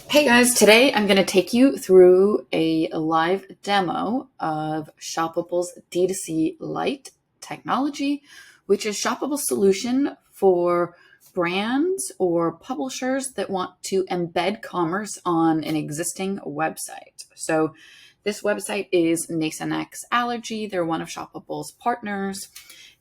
Hey guys, today I'm going to take you through a live demo of Shoppable's D2C Lite technology, which is Shoppable's solution for brands or publishers that want to embed commerce on an existing website. So this website is Nasonex Allergy. They're one of Shoppable's partners,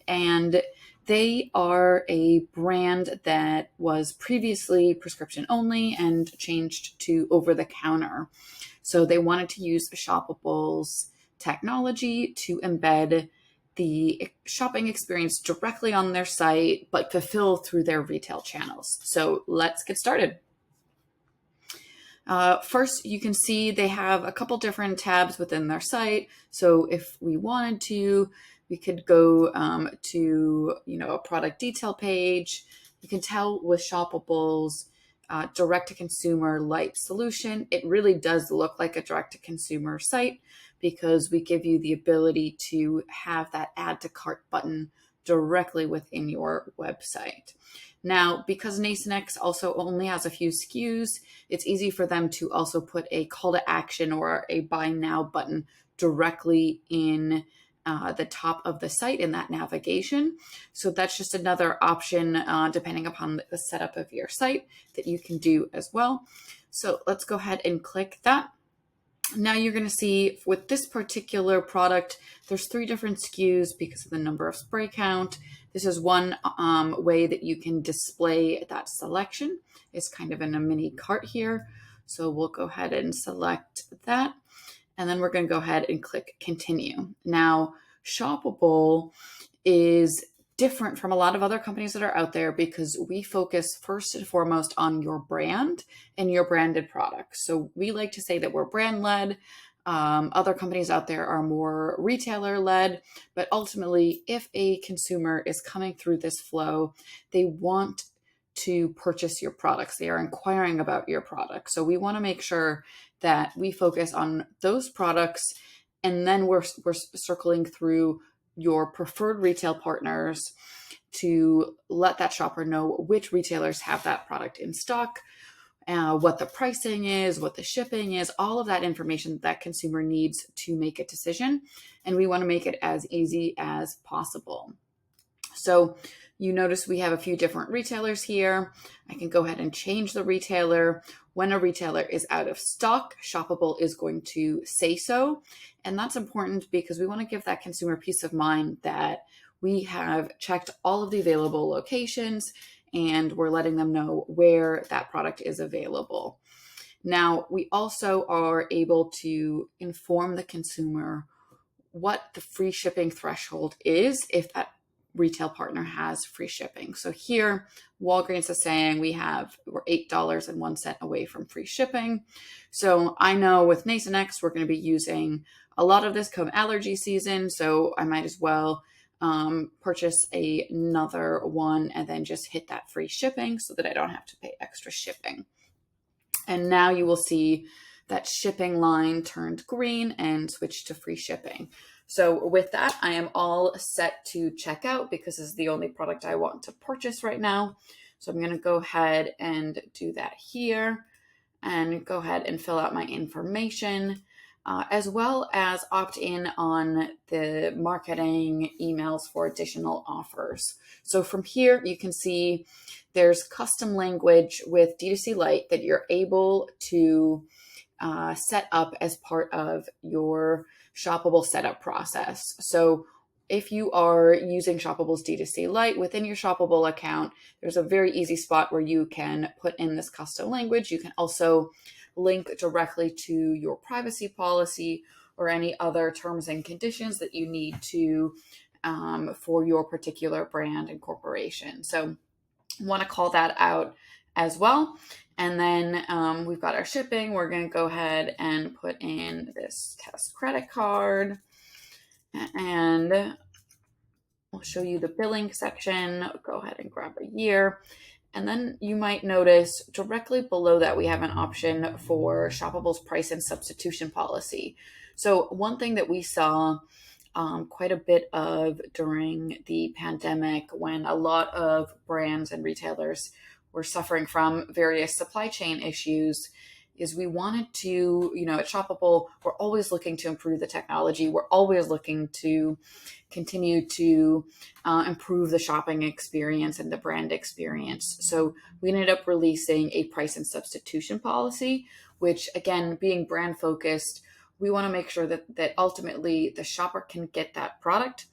and they are a brand that was previously prescription only and changed to over the counter. So they wanted to use Shoppable's technology to embed the shopping experience directly on their site, but fulfill through their retail channels. So let's get started. First, you can see they have a couple different tabs within their site. So if we wanted to, we could go to a product detail page. You can tell with Shoppable's direct-to-consumer Lite solution, it really does look like a direct-to-consumer site because we give you the ability to have that add to cart button directly within your website. Now, because Nasonex also only has a few SKUs, it's easy for them to also put a call to action or a buy now button directly in the top of the site in that navigation. So that's just another option depending upon the setup of your site that you can do as well. So let's go ahead and click that. Now you're going to see with this particular product, there's 3 different SKUs because of the number of spray count. This is one way that you can display that selection. It's kind of in a mini cart here. So we'll go ahead and select that. And then we're going to go ahead and click continue. Now, Shoppable is different from a lot of other companies that are out there because we focus first and foremost on your brand and your branded products. So we like to say that we're brand led. Other companies out there are more retailer led, but ultimately, if a consumer is coming through this flow, they want to purchase your products. They are inquiring about your products. So we want to make sure that we focus on those products, and then we're circling through your preferred retail partners to let that shopper know which retailers have that product in stock, what the pricing is, what the shipping is, all of that information that consumer needs to make a decision. And we want to make it as easy as possible. So you notice we have a few different retailers here. I can go ahead and change the retailer. When a retailer is out of stock, Shoppable is going to say so. And that's important because we want to give that consumer peace of mind that we have checked all of the available locations and we're letting them know where that product is available. Now, we also are able to inform the consumer what the free shipping threshold is if that retail partner has free shipping. So here, Walgreens is saying we're $8.01 away from free shipping. So I know with Nasonex, we're going to be using a lot of this come allergy season. So I might as well purchase another one and then just hit that free shipping so that I don't have to pay extra shipping. And now you will see that shipping line turned green and switched to free shipping. So with that, I am all set to check out because this is the only product I want to purchase right now. So I'm going to go ahead and do that here and go ahead and fill out my information, as well as opt in on the marketing emails for additional offers. So from here, you can see there's custom language with D2C Lite that you're able to set up as part of your Shoppable setup process. So if you are using Shoppable's D2C Lite within your Shoppable account, there's a very easy spot where you can put in this custom language. You can also link directly to your privacy policy or any other terms and conditions that you need to for your particular brand and corporation. So want to call that out as well. And then we've got our shipping. We're going to go ahead and put in this test credit card, and we'll show you the billing section. Go ahead and grab a year. And then you might notice directly below that we have an option for Shoppable's price and substitution policy. So one thing that we saw quite a bit of during the pandemic, when a lot of brands and retailers were suffering from various supply chain issues, is we wanted to, at Shoppable, we're always looking to improve the technology. We're always looking to continue to improve the shopping experience and the brand experience. So we ended up releasing a price and substitution policy, which, again, being brand focused, we want to make sure that ultimately the shopper can get that product.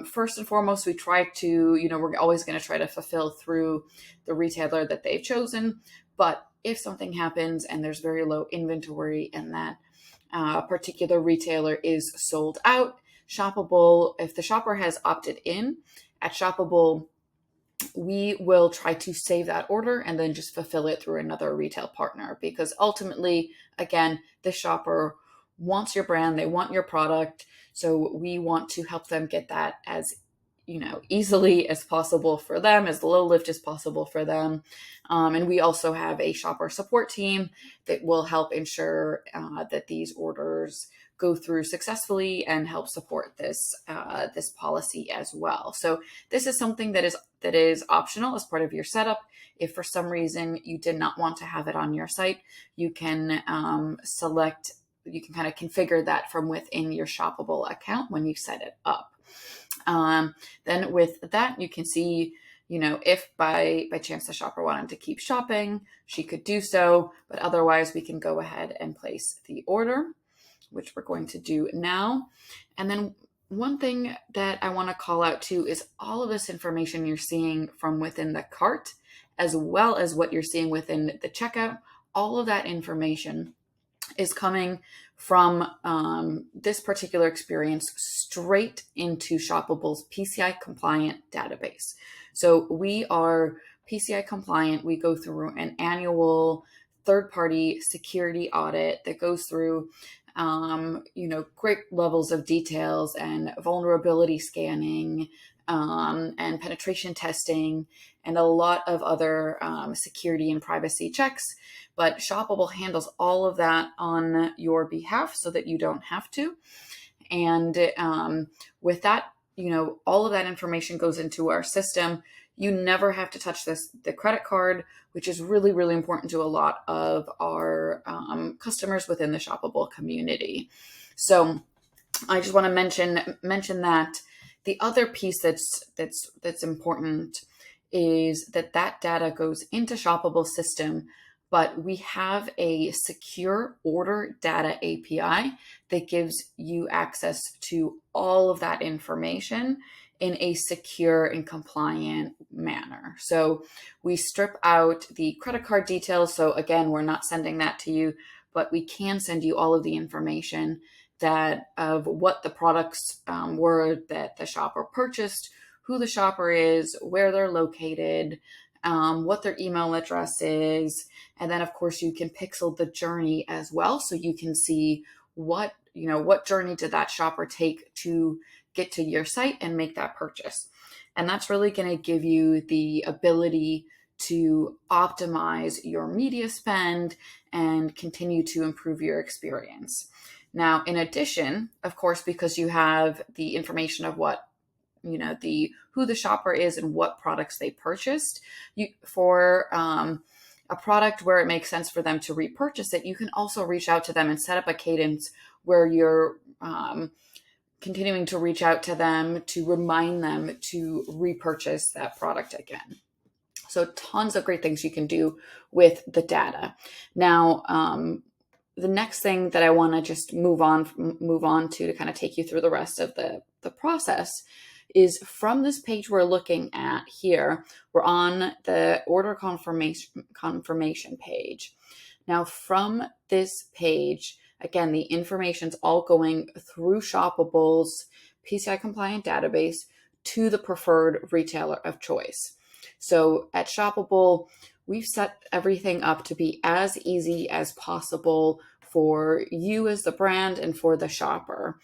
First and foremost, we try to, we're always going to try to fulfill through the retailer that they've chosen. But if something happens and there's very low inventory and that particular retailer is sold out, Shoppable, if the shopper has opted in at Shoppable, we will try to save that order and then just fulfill it through another retail partner, because ultimately, again, the shopper wants your brand, they want your product. So we want to help them get that as easily as possible for them, as low lift as possible for them. And we also have a shopper support team that will help ensure that these orders go through successfully and help support this policy as well. So this is something that is optional as part of your setup. If for some reason you did not want to have it on your site, you can you can kind of configure that from within your Shoppable account when you set it up. Then with that, you can see, if by chance the shopper wanted to keep shopping, she could do so, but otherwise we can go ahead and place the order, which we're going to do now. And then one thing that I want to call out too is all of this information you're seeing from within the cart, as well as what you're seeing within the checkout. All of that information is coming from this particular experience straight into Shoppable's PCI compliant database. So we are PCI compliant. We go through an annual third-party security audit that goes through great levels of details and vulnerability scanning and penetration testing and a lot of other security and privacy checks. But Shoppable handles all of that on your behalf so that you don't have to. And with that, all of that information goes into our system. You never have to touch the credit card, which is really, really important to a lot of our customers within the Shoppable community. So I just want to mention that. The other piece that's important is that data goes into Shoppable system, but we have a secure order data API that gives you access to all of that information in a secure and compliant manner. So we strip out the credit card details. So again, we're not sending that to you, but we can send you all of the information of what the products were that the shopper purchased, who the shopper is, where they're located, what their email address is. And then of course you can pixel the journey as well. So you can see what journey did that shopper take to get to your site and make that purchase. And that's really going to give you the ability to optimize your media spend and continue to improve your experience. Now, in addition, of course, because you have the information of what, who the shopper is and what products they purchased, for a product where it makes sense for them to repurchase it, you can also reach out to them and set up a cadence where you're continuing to reach out to them to remind them to repurchase that product again. So tons of great things you can do with the data. Now, the next thing that I want to just move on to kind of take you through the rest of the process is from this page we're looking at here, we're on the order confirmation page. Now from this page, again, the information's all going through Shoppable's PCI compliant database to the preferred retailer of choice. So at Shoppable, we've set everything up to be as easy as possible for you as the brand and for the shopper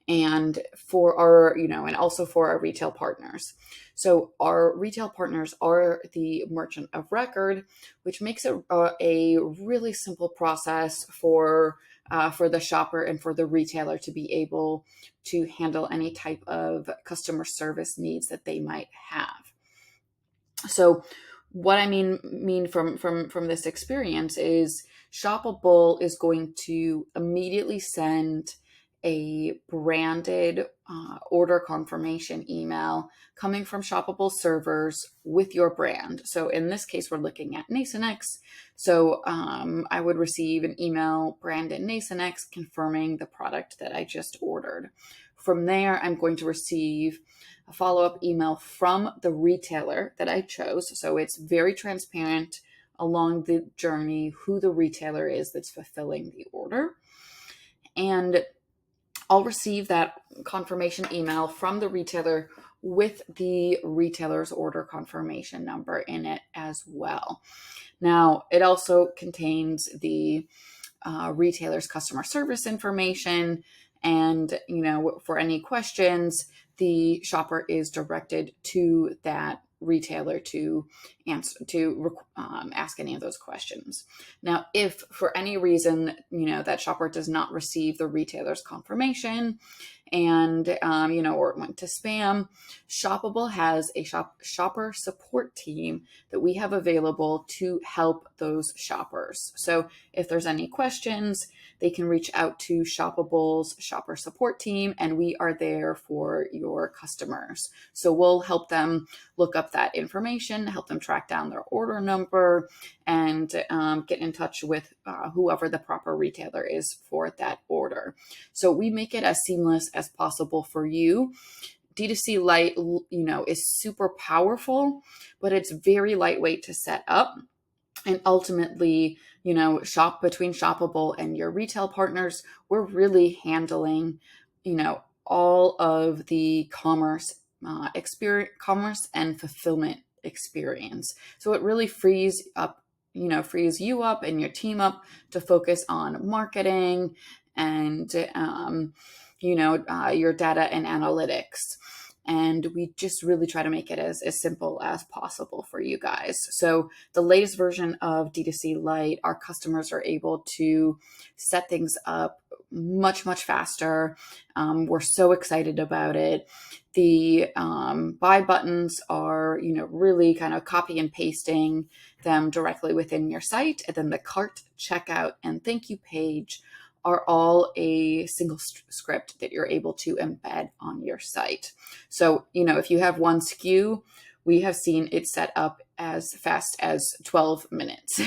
and for our, and also for our retail partners. So our retail partners are the merchant of record, which makes it a really simple process for the shopper and for the retailer to be able to handle any type of customer service needs that they might have. So What I mean from this experience is Shoppable is going to immediately send a branded order confirmation email coming from Shoppable servers with your brand. So in this case, we're looking at Nasonex. So I would receive an email branded Nasonex confirming the product that I just ordered. From there, I'm going to receive a follow-up email from the retailer that I chose. So it's very transparent along the journey who the retailer is that's fulfilling the order. And I'll receive that confirmation email from the retailer with the retailer's order confirmation number in it as well. Now, it also contains the retailer's customer service information. And, for any questions, the shopper is directed to that retailer to answer, to ask any of those questions. Now, if for any reason, that shopper does not receive the retailer's confirmation and, or it went to spam, Shoppable has a shopper support team that we have available to help those shoppers. So if there's any questions, they can reach out to Shoppable's shopper support team, and we are there for your customers. So we'll help them look up that information, help them track down their order number, and get in touch with whoever the proper retailer is for that order. So we make it as seamless as possible for you. D2C Lite, is super powerful, but it's very lightweight to set up. And ultimately, shop between Shoppable and your retail partners, we're really handling, all of the commerce and fulfillment experience. So it really frees you up and your team up to focus on marketing and, your data and analytics. And we just really try to make it as simple as possible for you guys. So the latest version of D2C Lite, our customers are able to set things up much, much faster. We're so excited about it. The buy buttons are, really kind of copy and pasting them directly within your site. And then the cart, checkout, and thank you page are all a single script that you're able to embed on your site. So, if you have one SKU, we have seen it set up as fast as 12 minutes.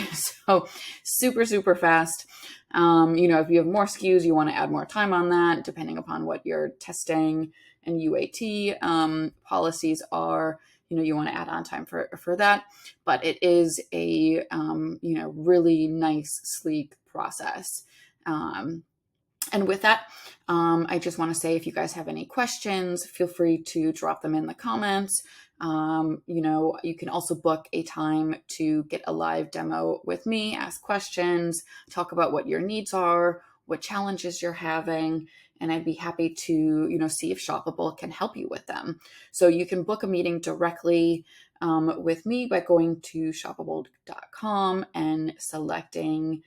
So super, super fast. If you have more SKUs, you want to add more time on that, depending upon what your testing and UAT policies are. You want to add on time for that. But it is a, really nice, sleek process. And with that, I just want to say, if you guys have any questions, feel free to drop them in the comments. You can also book a time to get a live demo with me, ask questions, talk about what your needs are, what challenges you're having, and I'd be happy to, see if Shoppable can help you with them. So you can book a meeting directly with me by going to Shoppable.com and selecting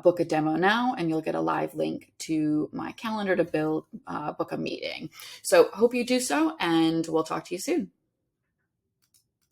book a demo now, and you'll get a live link to my calendar to book a meeting. So hope you do so, and we'll talk to you soon.